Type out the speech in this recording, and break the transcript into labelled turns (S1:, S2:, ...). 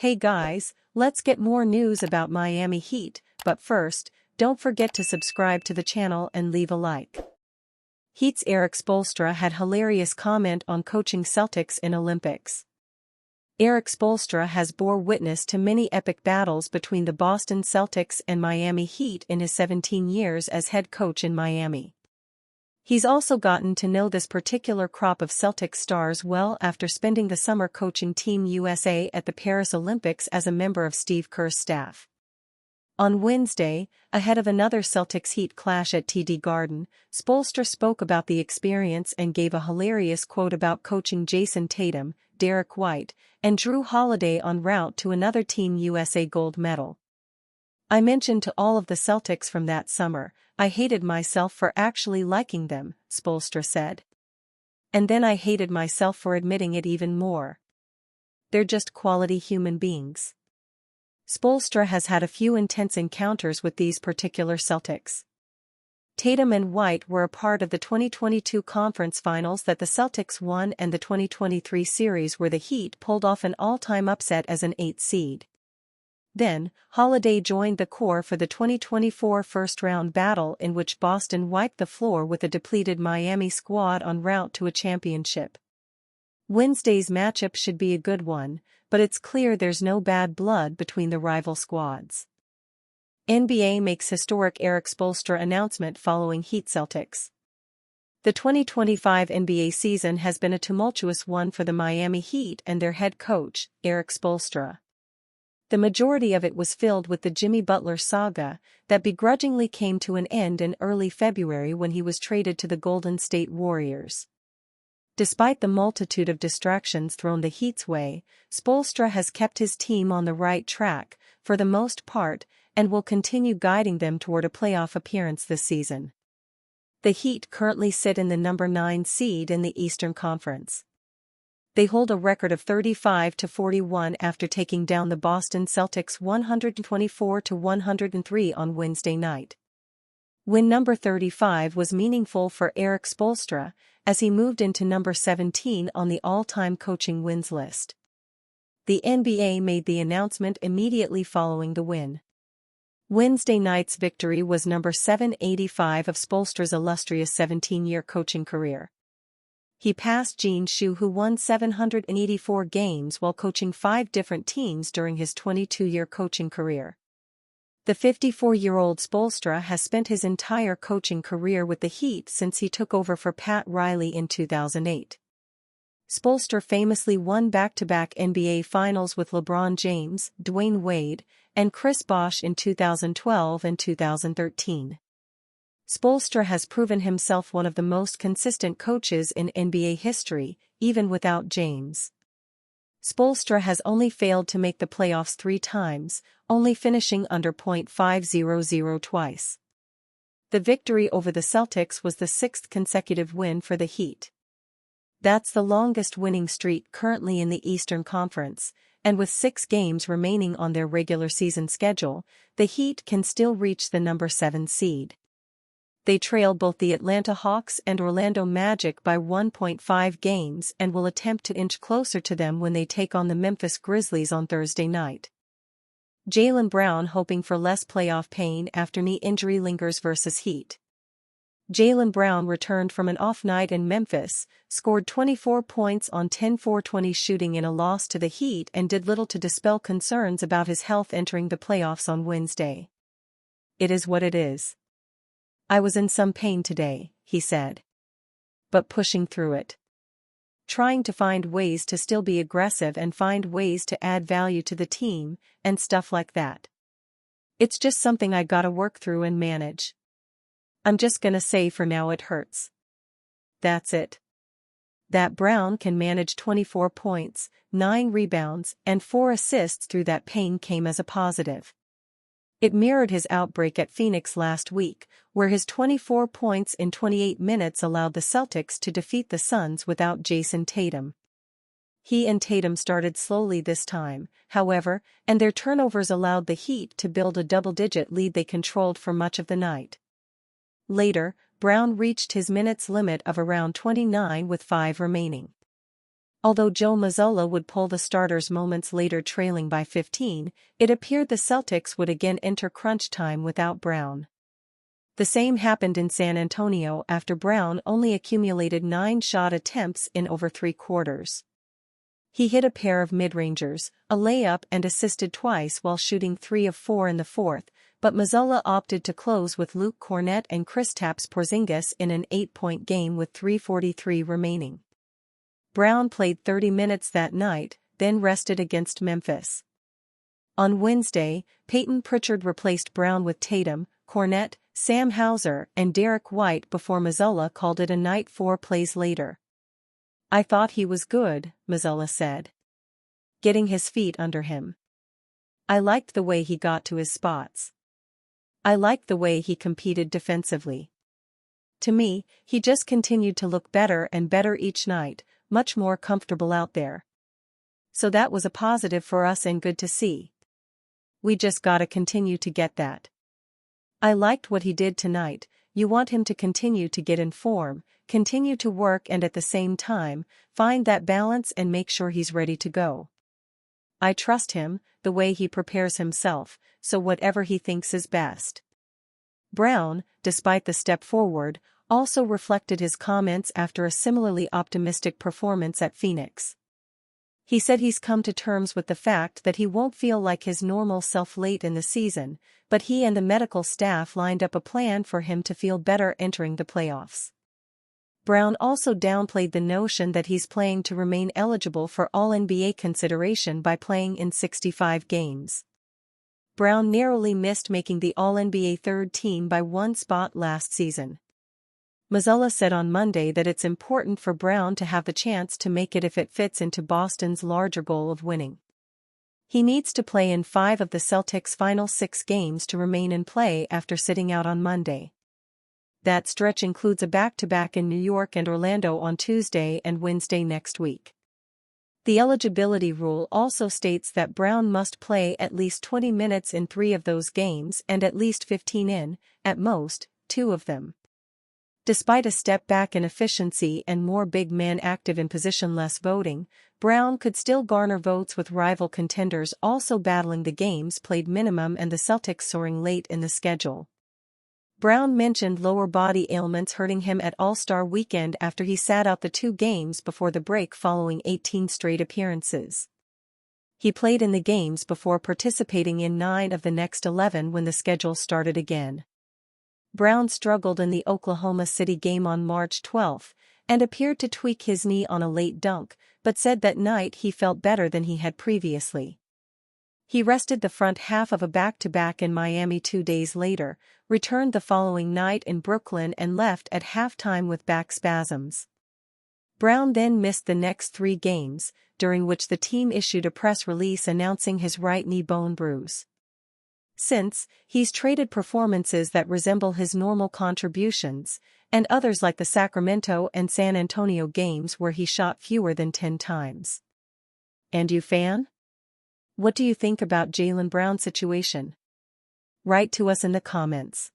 S1: Hey guys, let's get more news about Miami Heat, but first, don't forget to subscribe to the channel and leave a like. Heat's Erik Spoelstra had hilarious comment on coaching Celtics in Olympics. Erik Spoelstra has bore witness to many epic battles between the Boston Celtics and Miami Heat in his 17 years as head coach in Miami. He's also gotten to know this particular crop of Celtics stars well after spending the summer coaching Team USA at the Paris Olympics as a member of Steve Kerr's staff. On Wednesday, ahead of another Celtics Heat clash at TD Garden, Spoelstra spoke about the experience and gave a hilarious quote about coaching Jason Tatum, Derek White, and Drew Holiday en route to another Team USA gold medal. "I mentioned to all of the Celtics from that summer, I hated myself for actually liking them," Spoelstra said. "And then I hated myself for admitting it even more. They're just quality human beings." Spoelstra has had a few intense encounters with these particular Celtics. Tatum and White were a part of the 2022 conference finals that the Celtics won, and the 2023 series where the Heat pulled off an all-time upset as an 8th seed. Then, Holiday joined the core for the 2024 first-round battle in which Boston wiped the floor with a depleted Miami squad en route to a championship. Wednesday's matchup should be a good one, but it's clear there's no bad blood between the rival squads. NBA makes historic Erik Spoelstra announcement following Heat Celtics. The 2025 NBA season has been a tumultuous one for the Miami Heat and their head coach, Erik Spoelstra. The majority of it was filled with the Jimmy Butler saga that begrudgingly came to an end in early February when he was traded to the Golden State Warriors. Despite the multitude of distractions thrown the Heat's way, Spoelstra has kept his team on the right track, for the most part, and will continue guiding them toward a playoff appearance this season. The Heat currently sit in the number 9 seed in the Eastern Conference. They hold a record of 35-41 after taking down the Boston Celtics 124-103 on Wednesday night. Win number 35 was meaningful for Erik Spoelstra, as he moved into number 17 on the all-time coaching wins list. The NBA made the announcement immediately following the win. Wednesday night's victory was number 785 of Spoelstra's illustrious 17-year coaching career. He passed Gene Shue, who won 784 games while coaching 5 different teams during his 22-year coaching career. The 54-year-old Spoelstra has spent his entire coaching career with the Heat since he took over for Pat Riley in 2008. Spoelstra famously won back-to-back NBA Finals with LeBron James, Dwayne Wade, and Chris Bosh in 2012 and 2013. Spoelstra has proven himself one of the most consistent coaches in NBA history, even without James. Spoelstra has only failed to make the playoffs 3 times, only finishing under .500 twice. The victory over the Celtics was the 6th consecutive win for the Heat. That's the longest winning streak currently in the Eastern Conference, and with 6 games remaining on their regular season schedule, the Heat can still reach the number 7 seed. They trail both the Atlanta Hawks and Orlando Magic by 1.5 games and will attempt to inch closer to them when they take on the Memphis Grizzlies on Thursday night. Jaylen Brown hoping for less playoff pain after knee injury lingers versus Heat. Jaylen Brown returned from an off night in Memphis, scored 24 points on 10-for-20 shooting in a loss to the Heat, and did little to dispel concerns about his health entering the playoffs on Wednesday. "It is what it is. I was in some pain today," he said. "But pushing through it. Trying to find ways to still be aggressive and find ways to add value to the team, and stuff like that. It's just something I gotta work through and manage. I'm just gonna say for now it hurts. That's it." That Brown can manage 24 points, 9 rebounds, and 4 assists through that pain came as a positive. It mirrored his outbreak at Phoenix last week, where his 24 points in 28 minutes allowed the Celtics to defeat the Suns without Jason Tatum. He and Tatum started slowly this time, however, and their turnovers allowed the Heat to build a double-digit lead they controlled for much of the night. Later, Brown reached his minutes limit of around 29 with 5 remaining. Although Joe Mazzulla would pull the starters moments later trailing by 15, it appeared the Celtics would again enter crunch time without Brown. The same happened in San Antonio after Brown only accumulated 9 shot attempts in over 3 quarters. He hit a pair of mid-rangers, a layup and assisted twice while shooting 3 of 4 in the fourth, but Mazzulla opted to close with Luke Kornet and Kristaps Porzingis in an 8-point game with 3:43 remaining. Brown played 30 minutes that night, then rested against Memphis. On Wednesday, Peyton Pritchard replaced Brown with Tatum, Kornet, Sam Hauser and Derek White before Mazzulla called it a night 4 plays later. "I thought he was good," Mazzulla said. "Getting his feet under him. I liked the way he got to his spots. I liked the way he competed defensively. To me, he just continued to look better and better each night, much more comfortable out there. So that was a positive for us and good to see. We just gotta continue to get that. I liked what he did tonight. You want him to continue to get in form, continue to work and at the same time, find that balance and make sure he's ready to go. I trust him, the way he prepares himself, so whatever he thinks is best." Brown, despite the step forward, also reflected his comments after a similarly optimistic performance at Phoenix. He said he's come to terms with the fact that he won't feel like his normal self late in the season, but he and the medical staff lined up a plan for him to feel better entering the playoffs. Brown also downplayed the notion that he's playing to remain eligible for All-NBA consideration by playing in 65 games. Brown narrowly missed making the All-NBA third team by 1 spot last season. Mazzulla said on Monday that it's important for Brown to have the chance to make it if it fits into Boston's larger goal of winning. He needs to play in 5 of the Celtics' final 6 games to remain in play after sitting out on Monday. That stretch includes a back-to-back in New York and Orlando on Tuesday and Wednesday next week. The eligibility rule also states that Brown must play at least 20 minutes in 3 of those games and at least 15 in, at most, 2 of them. Despite a step back in efficiency and more big men active in position-less voting, Brown could still garner votes with rival contenders also battling the games played minimum and the Celtics soaring late in the schedule. Brown mentioned lower body ailments hurting him at All-Star Weekend after he sat out the 2 games before the break following 18 straight appearances. He played in the games before participating in 9 of the next 11 when the schedule started again. Brown struggled in the Oklahoma City game on March 12 and appeared to tweak his knee on a late dunk, but said that night he felt better than he had previously. He rested the front half of a back-to-back in Miami 2 days later, returned the following night in Brooklyn and left at halftime with back spasms. Brown then missed the next 3 games, during which the team issued a press release announcing his right knee bone bruise. Since, he's traded performances that resemble his normal contributions, and others like the Sacramento and San Antonio games where he shot fewer than 10 times. And you fan? What do you think about Jaylen Brown's situation? Write to us in the comments.